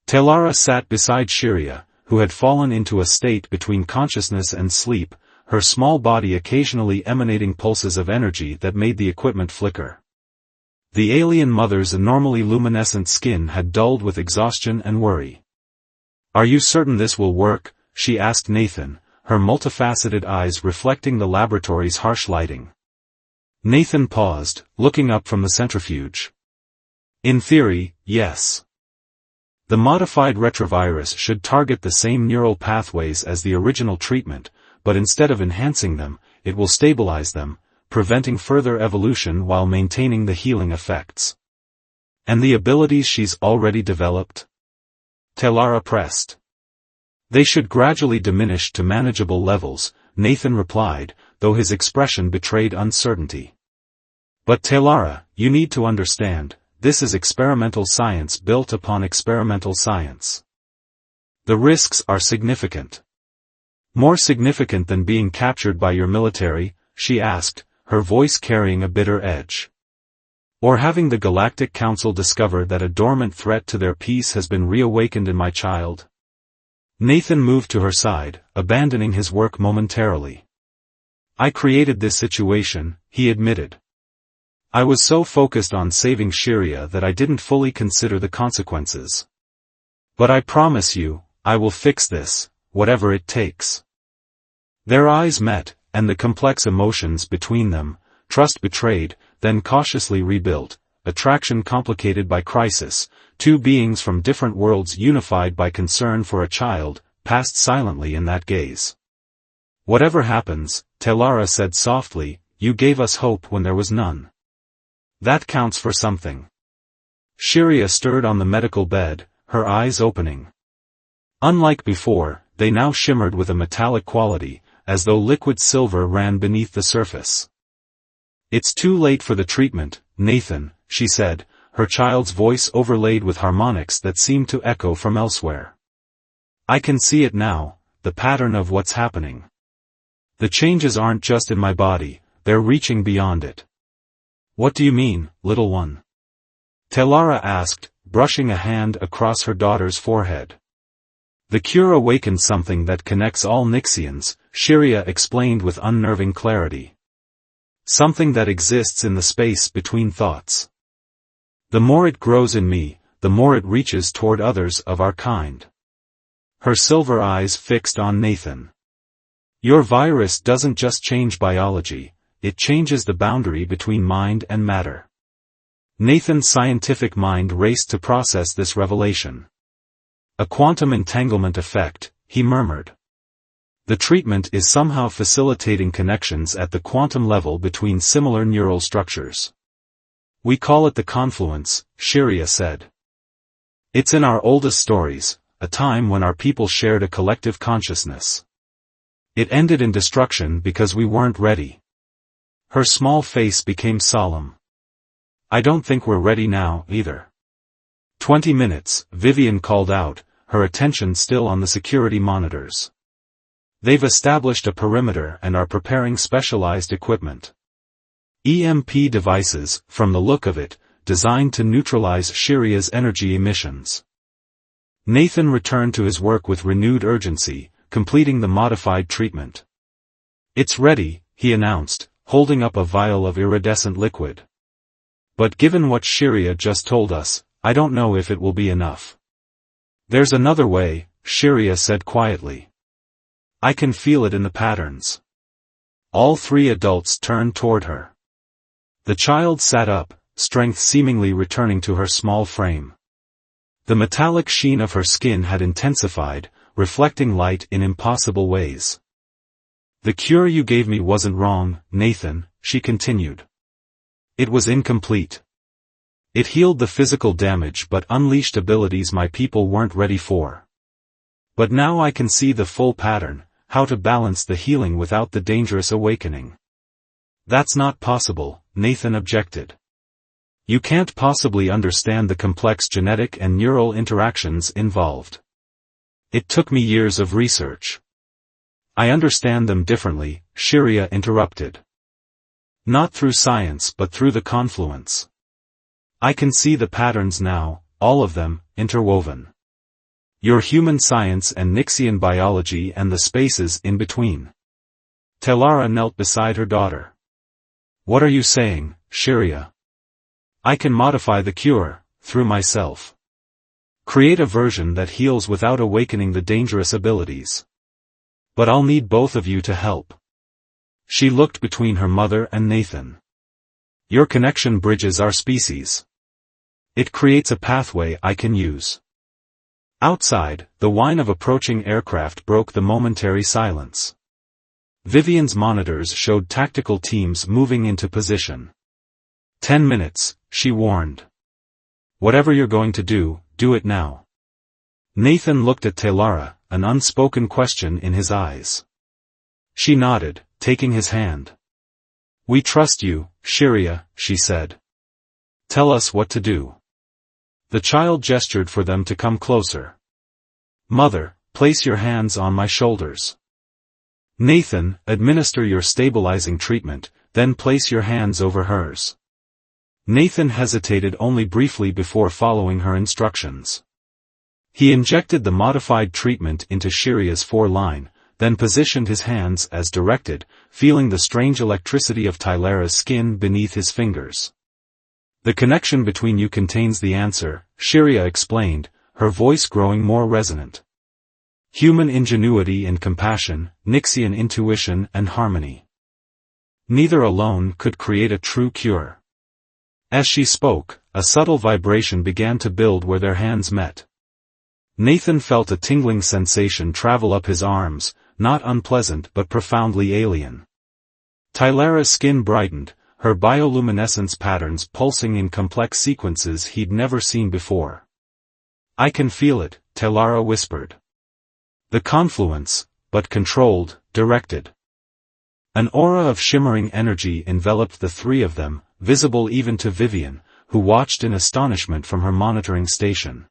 S1: Talara sat beside Shiria, who had fallen into a state between consciousness and sleep, her small body occasionally emanating pulses of energy that made the equipment flicker. The alien mother's abnormally luminescent skin had dulled with exhaustion and worry. "Are you certain this will work?" she asked Nathan, her multifaceted eyes reflecting the laboratory's harsh lighting. Nathan paused, looking up from the centrifuge. "In theory, yes. The modified retrovirus should target the same neural pathways as the original treatment, but instead of enhancing them, it will stabilize them, preventing further evolution while maintaining the healing effects." "And the abilities she's already developed?" Talara pressed. "They should gradually diminish to manageable levels," Nathan replied, though his expression betrayed uncertainty. "But Talara, you need to understand, this is experimental science built upon experimental science. The risks are significant." "More significant than being captured by your military?" she asked, her voice carrying a bitter edge. "Or having the Galactic Council discover that a dormant threat to their peace has been reawakened in my child?" Nathan moved to her side, abandoning his work momentarily. "I created this situation," he admitted. "I was so focused on saving Shiria that I didn't fully consider the consequences. But I promise you, I will fix this, whatever it takes." Their eyes met, and the complex emotions between them, trust betrayed, then cautiously rebuilt, attraction complicated by crisis, 2 beings from different worlds unified by concern for a child, passed silently in that gaze. "Whatever happens," Talara said softly, "you gave us hope when there was none. That counts for something." Shiria stirred on the medical bed, her eyes opening. Unlike before, they now shimmered with a metallic quality, as though liquid silver ran beneath the surface. "It's too late for the treatment, Nathan," she said, her child's voice overlaid with harmonics that seemed to echo from elsewhere. "I can see it now, the pattern of what's happening. The changes aren't just in my body, they're reaching beyond it." "What do you mean, little one?" Talara asked, brushing a hand across her daughter's forehead. "The cure awakened something that connects all Nixians," Shiria explained with unnerving clarity. "Something that exists in the space between thoughts. The more it grows in me, the more it reaches toward others of our kind." Her silver eyes fixed on Nathan. "Your virus doesn't just change biology, it changes the boundary between mind and matter." Nathan's scientific mind raced to process this revelation. "A quantum entanglement effect," he murmured. "The treatment is somehow facilitating connections at the quantum level between similar neural structures. We call it the confluence," Shiria said. "It's in our oldest stories, a time when our people shared a collective consciousness. It ended in destruction because we weren't ready." Her small face became solemn. "I don't think we're ready now, either." 20 minutes, Vivian called out, her attention still on the security monitors. "They've established a perimeter and are preparing specialized equipment. EMP devices, from the look of it, designed to neutralize Shiria's energy emissions." Nathan returned to his work with renewed urgency, completing the modified treatment. "It's ready," he announced, holding up a vial of iridescent liquid. But given what Shiria just told us, I don't know if it will be enough. There's another way, Shiria said quietly. I can feel it in the patterns. All three adults turned toward her. The child sat up, strength seemingly returning to her small frame. The metallic sheen of her skin had intensified, reflecting light in impossible ways. The cure you gave me wasn't wrong, Nathan, she continued. It was incomplete. It healed the physical damage but unleashed abilities my people weren't ready for. But now I can see the full pattern, how to balance the healing without the dangerous awakening. That's not possible, Nathan objected. You can't possibly understand the complex genetic and neural interactions involved. It took me years of research. I understand them differently, Shiria interrupted. Not through science but through the confluence. I can see the patterns now, all of them, interwoven. Your human science and Nixian biology and the spaces in between. Telara knelt beside her daughter. What are you saying, Shiria? I can modify the cure, through myself. Create a version that heals without awakening the dangerous abilities. But I'll need both of you to help. She looked between her mother and Nathan. Your connection bridges our species. It creates a pathway I can use. Outside, the whine of approaching aircraft broke the momentary silence. Vivian's monitors showed tactical teams moving into position. 10 minutes, she warned. Whatever you're going to do it now. Nathan looked at Telara, an unspoken question in his eyes. She nodded, taking his hand. We trust you, Shiria, she said. Tell us what to do. The child gestured for them to come closer. Mother, place your hands on my shoulders. Nathan, administer your stabilizing treatment, then place your hands over hers. Nathan hesitated only briefly before following her instructions. He injected the modified treatment into Shiria's foreline, then positioned his hands as directed, feeling the strange electricity of Tylara's skin beneath his fingers. The connection between you contains the answer, Shiria explained, her voice growing more resonant. Human ingenuity and compassion, Nixian intuition and harmony. Neither alone could create a true cure. As she spoke, a subtle vibration began to build where their hands met. Nathan felt a tingling sensation travel up his arms, not unpleasant but profoundly alien. Tylara's skin brightened, her bioluminescence patterns pulsing in complex sequences he'd never seen before. I can feel it, Tylara whispered. The confluence, but controlled, directed. An aura of shimmering energy enveloped the three of them, visible even to Vivian, who watched in astonishment from her monitoring station.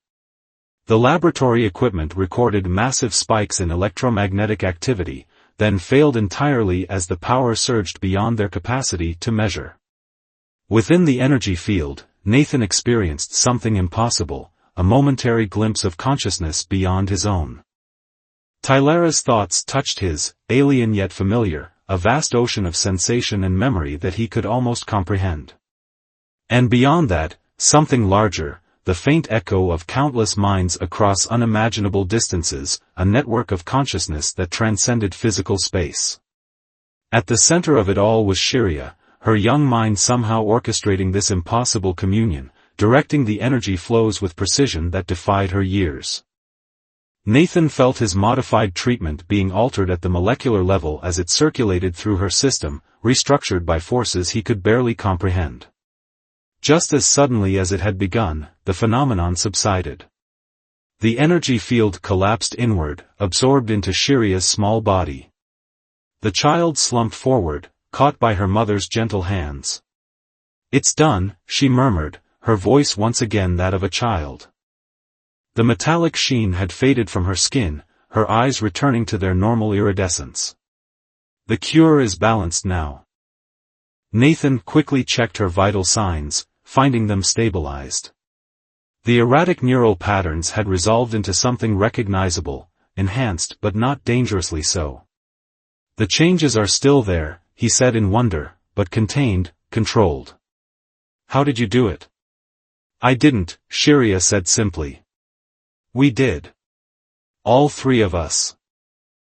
S1: The laboratory equipment recorded massive spikes in electromagnetic activity, then failed entirely as the power surged beyond their capacity to measure. Within the energy field, Nathan experienced something impossible, a momentary glimpse of consciousness beyond his own. Tylara's thoughts touched his, alien yet familiar, a vast ocean of sensation and memory that he could almost comprehend. And beyond that, something larger, the faint echo of countless minds across unimaginable distances, a network of consciousness that transcended physical space. At the center of it all was Shiria, her young mind somehow orchestrating this impossible communion, directing the energy flows with precision that defied her years. Nathan felt his modified treatment being altered at the molecular level as it circulated through her system, restructured by forces he could barely comprehend. Just as suddenly as it had begun, the phenomenon subsided. The energy field collapsed inward, absorbed into Shiria's small body. The child slumped forward, caught by her mother's gentle hands. It's done, she murmured, her voice once again that of a child. The metallic sheen had faded from her skin, her eyes returning to their normal iridescence. The cure is balanced now. Nathan quickly checked her vital signs, finding them stabilized. The erratic neural patterns had resolved into something recognizable, enhanced but not dangerously so. The changes are still there, he said in wonder, but contained, controlled. How did you do it? I didn't, Shiria said simply. We did. All three of us.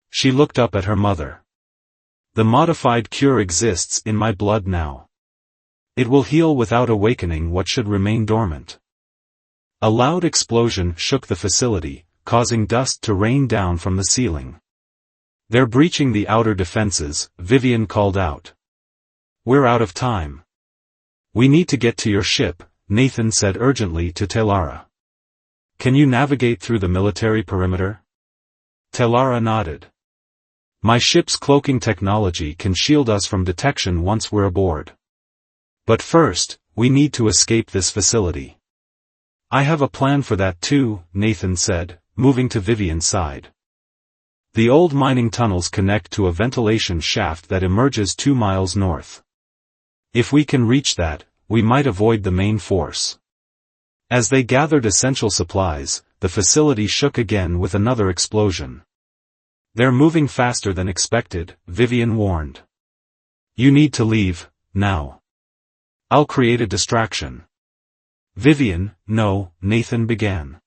S1: She looked up at her mother. The modified cure exists in my blood now. It will heal without awakening what should remain dormant. A loud explosion shook the facility, causing dust to rain down from the ceiling. They're breaching the outer defenses, Vivian called out. We're out of time. We need to get to your ship, Nathan said urgently to Telara. Can you navigate through the military perimeter? Telara nodded. My ship's cloaking technology can shield us from detection once we're aboard. But first, we need to escape this facility. I have a plan for that too, Nathan said, moving to Vivian's side. The old mining tunnels connect to a ventilation shaft that emerges 2 miles north. If we can reach that, we might avoid the main force. As they gathered essential supplies, the facility shook again with another explosion. They're moving faster than expected, Vivian warned. You need to leave, now. I'll create a distraction. Vivian, no, Nathan began.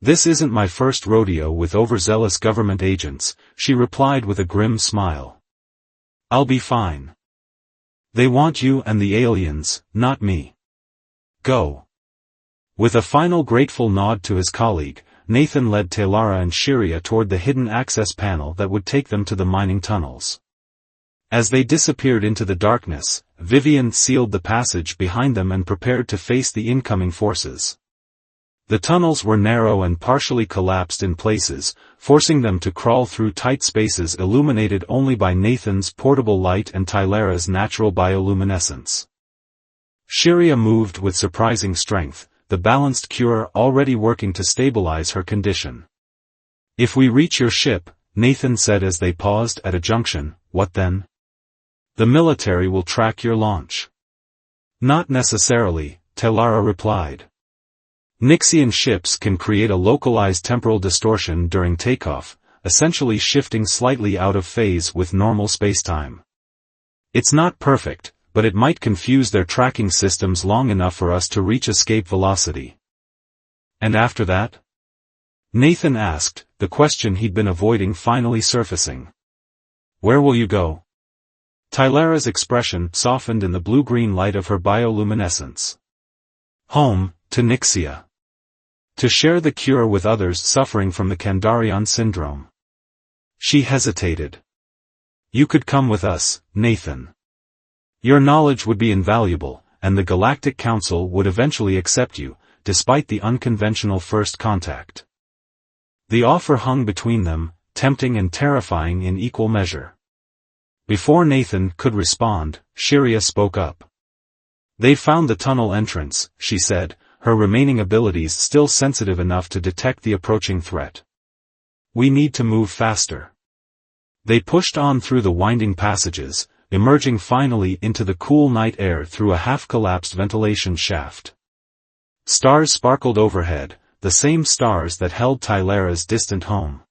S1: This isn't my first rodeo with overzealous government agents, she replied with a grim smile. I'll be fine. They want you and the aliens, not me. Go. With a final grateful nod to his colleague, Nathan led Telara and Shiria toward the hidden access panel that would take them to the mining tunnels. As they disappeared into the darkness, Vivian sealed the passage behind them and prepared to face the incoming forces. The tunnels were narrow and partially collapsed in places, forcing them to crawl through tight spaces illuminated only by Nathan's portable light and Tylara's natural bioluminescence. Shiria moved with surprising strength, the balanced cure already working to stabilize her condition. If we reach your ship, Nathan said as they paused at a junction, what then? The military will track your launch. Not necessarily, Telara replied. Nixian ships can create a localized temporal distortion during takeoff, essentially shifting slightly out of phase with normal spacetime. It's not perfect, but it might confuse their tracking systems long enough for us to reach escape velocity. And after that? Nathan asked, the question he'd been avoiding finally surfacing. Where will you go? Tylara's expression softened in the blue-green light of her bioluminescence. Home, to Nixia. To share the cure with others suffering from the Kandarian syndrome. She hesitated. You could come with us, Nathan. Your knowledge would be invaluable, and the Galactic Council would eventually accept you, despite the unconventional first contact. The offer hung between them, tempting and terrifying in equal measure. Before Nathan could respond, Shiria spoke up. They've found the tunnel entrance, she said, her remaining abilities still sensitive enough to detect the approaching threat. We need to move faster. They pushed on through the winding passages, emerging finally into the cool night air through a half-collapsed ventilation shaft. Stars sparkled overhead, the same stars that held Tylara's distant home.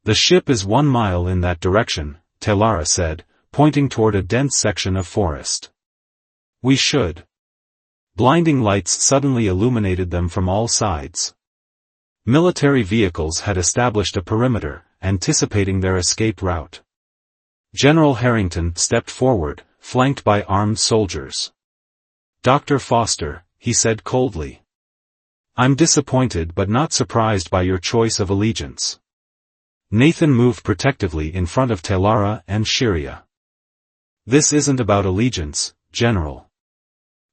S1: The ship is 1 mile in that direction, Telara said, pointing toward a dense section of forest. We should. Blinding lights suddenly illuminated them from all sides. Military vehicles had established a perimeter, anticipating their escape route. General Harrington stepped forward, flanked by armed soldiers. Dr. Foster, he said coldly. I'm disappointed but not surprised by your choice of allegiance. Nathan moved protectively in front of Telara and Shiria. This isn't about allegiance, General.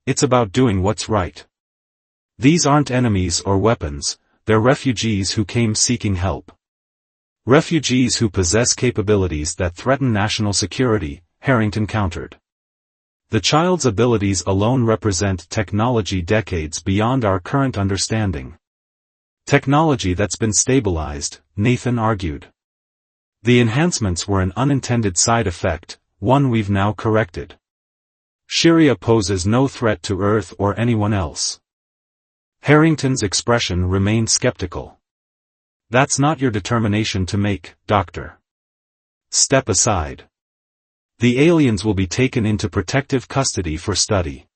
S1: It's about doing what's right. These aren't enemies or weapons, they're refugees who came seeking help. Refugees who possess capabilities that threaten national security, Harrington countered. The child's abilities alone represent technology decades beyond our current understanding. Technology that's been stabilized, Nathan argued. The enhancements were an unintended side effect, one we've now corrected. Shiria poses no threat to Earth or anyone else. Harrington's expression remained skeptical. That's not your determination to make, Doctor. Step aside. The aliens will be taken into protective custody for study.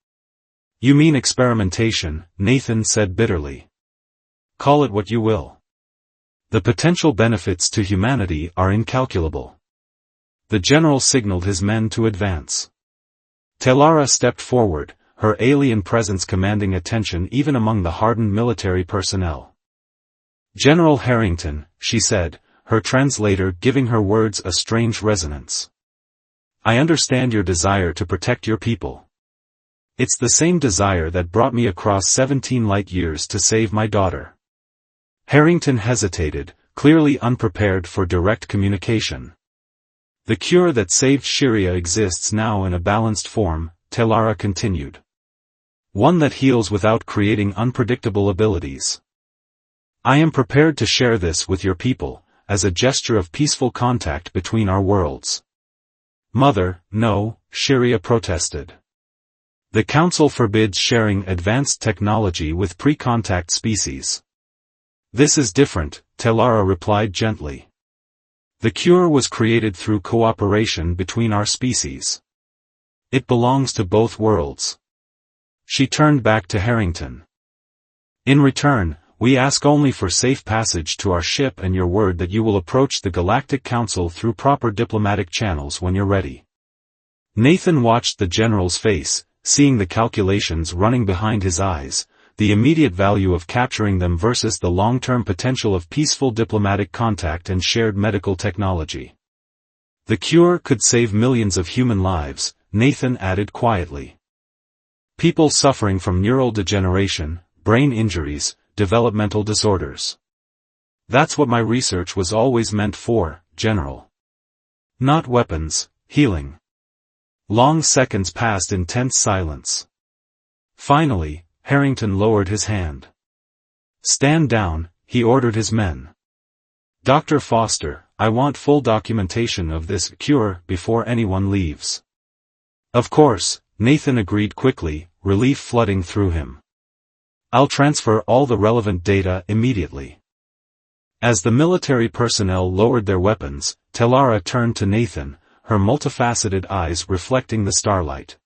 S1: You mean experimentation, Nathan said bitterly. Call it what you will. The potential benefits to humanity are incalculable. The general signaled his men to advance. Telara stepped forward, her alien presence commanding attention even among the hardened military personnel. General Harrington, she said, her translator giving her words a strange resonance. I understand your desire to protect your people. It's the same desire that brought me across 17 light years to save my daughter. Harrington hesitated, clearly unprepared for direct communication. The cure that saved Shiria exists now in a balanced form, Telara continued. One that heals without creating unpredictable abilities. I am prepared to share this with your people, as a gesture of peaceful contact between our worlds. Mother, no, Shiria protested. The Council forbids sharing advanced technology with pre-contact species. This is different, Telara replied gently. The cure was created through cooperation between our species. It belongs to both worlds. She turned back to Harrington. In return, we ask only for safe passage to our ship and your word that you will approach the Galactic Council through proper diplomatic channels when you're ready. Nathan watched the general's face, seeing the calculations running behind his eyes, the immediate value of capturing them versus the long-term potential of peaceful diplomatic contact and shared medical technology. The cure could save millions of human lives, Nathan added quietly. People suffering from neural degeneration, brain injuries, developmental disorders. That's what my research was always meant for, General. Not weapons, healing. Long seconds passed in tense silence. Finally, Harrington lowered his hand. Stand down, he ordered his men. Dr. Foster, I want full documentation of this cure before anyone leaves. Of course, Nathan agreed quickly, relief flooding through him. I'll transfer all the relevant data immediately. As the military personnel lowered their weapons, Telara turned to Nathan, her multifaceted eyes reflecting the starlight.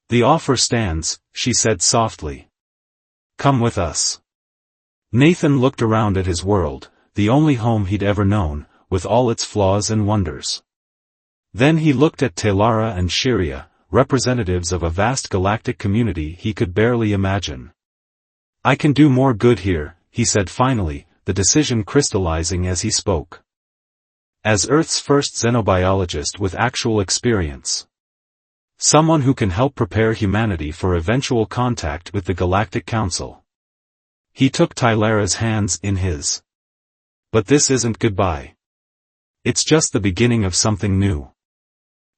S1: The offer stands, she said softly. Come with us. Nathan looked around at his world, the only home he'd ever known, with all its flaws and wonders. Then he looked at Telara and Shiria, representatives of a vast galactic community he could barely imagine. I can do more good here, he said finally, the decision crystallizing as he spoke. As Earth's first xenobiologist with actual experience. Someone who can help prepare humanity for eventual contact with the Galactic Council. He took Tylara's hands in his. But this isn't goodbye. It's just the beginning of something new.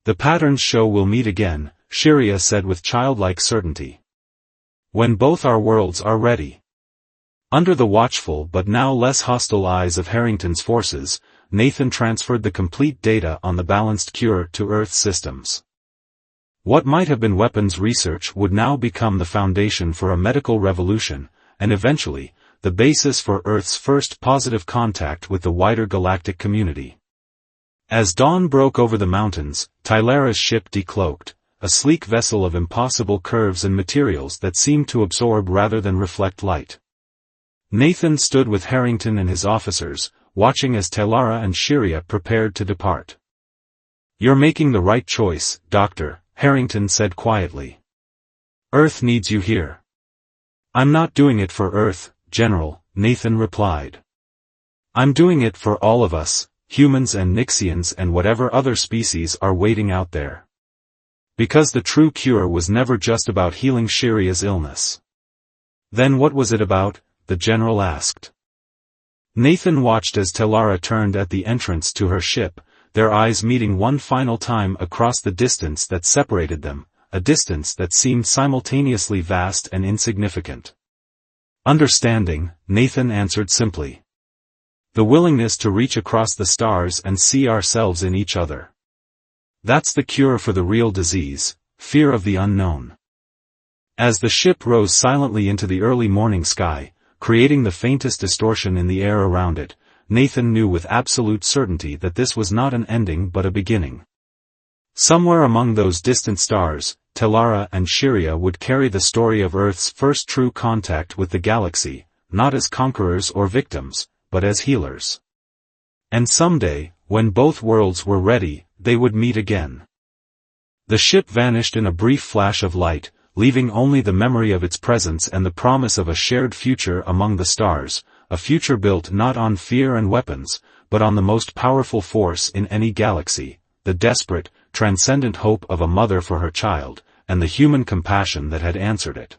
S1: The patterns show we'll meet again, Shiria said with childlike certainty. When both our worlds are ready. Under the watchful but now less hostile eyes of Harrington's forces, Nathan transferred the complete data on the balanced cure to Earth's systems. What might have been weapons research would now become the foundation for a medical revolution, and eventually, the basis for Earth's first positive contact with the wider galactic community. As dawn broke over the mountains, Tylara's ship decloaked, a sleek vessel of impossible curves and materials that seemed to absorb rather than reflect light. Nathan stood with Harrington and his officers, watching as Telara and Shiria prepared to depart. You're making the right choice, Doctor, Harrington said quietly. Earth needs you here. I'm not doing it for Earth, General, Nathan replied. I'm doing it for all of us, humans and Nixians and whatever other species are waiting out there. Because the true cure was never just about healing Shiria's illness. Then what was it about? The General asked. Nathan watched as Telara turned at the entrance to her ship, their eyes meeting one final time across the distance that separated them, a distance that seemed simultaneously vast and insignificant. Understanding, Nathan answered simply. The willingness to reach across the stars and see ourselves in each other. That's the cure for the real disease, fear of the unknown. As the ship rose silently into the early morning sky, creating the faintest distortion in the air around it, Nathan knew with absolute certainty that this was not an ending but a beginning. Somewhere among those distant stars, Telara and Shiria would carry the story of Earth's first true contact with the galaxy, not as conquerors or victims, but as healers. And someday, when both worlds were ready, they would meet again. The ship vanished in a brief flash of light, leaving only the memory of its presence and the promise of a shared future among the stars, a future built not on fear and weapons, but on the most powerful force in any galaxy, the desperate, transcendent hope of a mother for her child, and the human compassion that had answered it.